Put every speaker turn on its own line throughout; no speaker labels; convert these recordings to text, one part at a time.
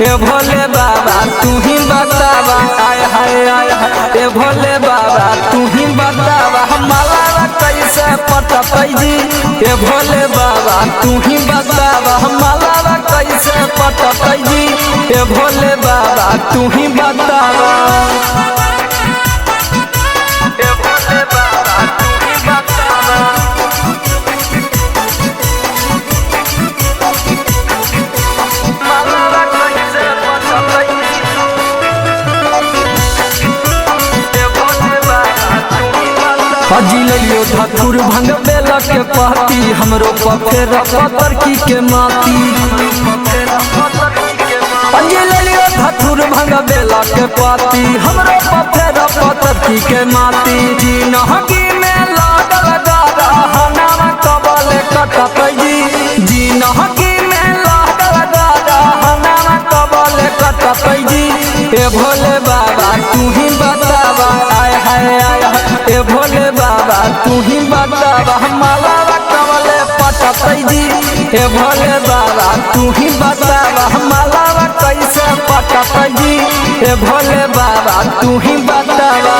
ए भोले बाबा तू ही बतावा, आय हाय आय हाय ए भोले बाबा तू ही बतावा माला कैसे पटतै जी। ए भोले बाबा तू ही बतावा माला कैसे पटतै जी। ए भोले बाबा तू ही बतावा। हजी लियो धतुर भंग बेला के पहती हमरो पफेर पतर की के माती। हजी लियो धतुर भंग बेला के पहती हमरो पफेर पतर की के माती। जी नहगी में लागल गारा हनावा कबल कटतै जी। जी नहगी में लागल गारा हनावा कबल कटतै जी। ए भोले बाबा तू ही बतावा, आय हाय आय हाय ए भोले बाबा तू ही बतावा माला कबले पटतै जी। ए भोले बाबा तू ही बतावा माला कैसे पटतै जी। ए भोले बाबा तू ही बतावा।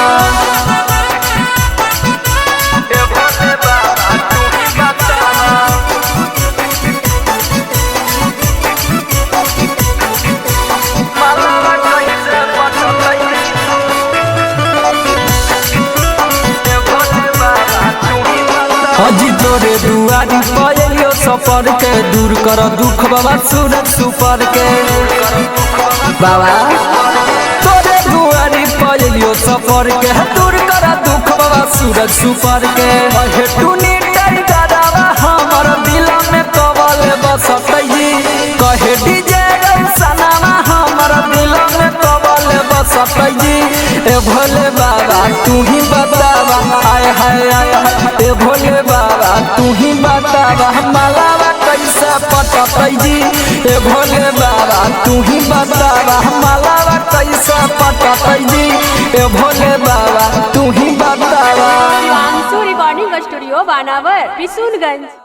हजी तोरे दुआरी पइलियो सफर के दूर कर दुख बाबा सूरज सुपर के। बाबा तोरे दुआरी पइलियो सफर के दूर कर दुख बाबा सूरज सुपर के। हे टूनी टाइगरवा हमर दिल में कबल बसतै जी। कहे डीजे सनावा हमर दिल में कबल बसतै जी। ए भोले बाबा तू ही बतावा, आय हाय आय हाय ए भोले बाबा तू ही बतावा माला कैसे पटतै जी। ए भोले बाबा तू ही बतावा माला कैसे पटतै जी। ए भोले बाबा तू ही बतावा।
रिकॉर्डिंग स्टूडियो बानावर, किशुनगंज।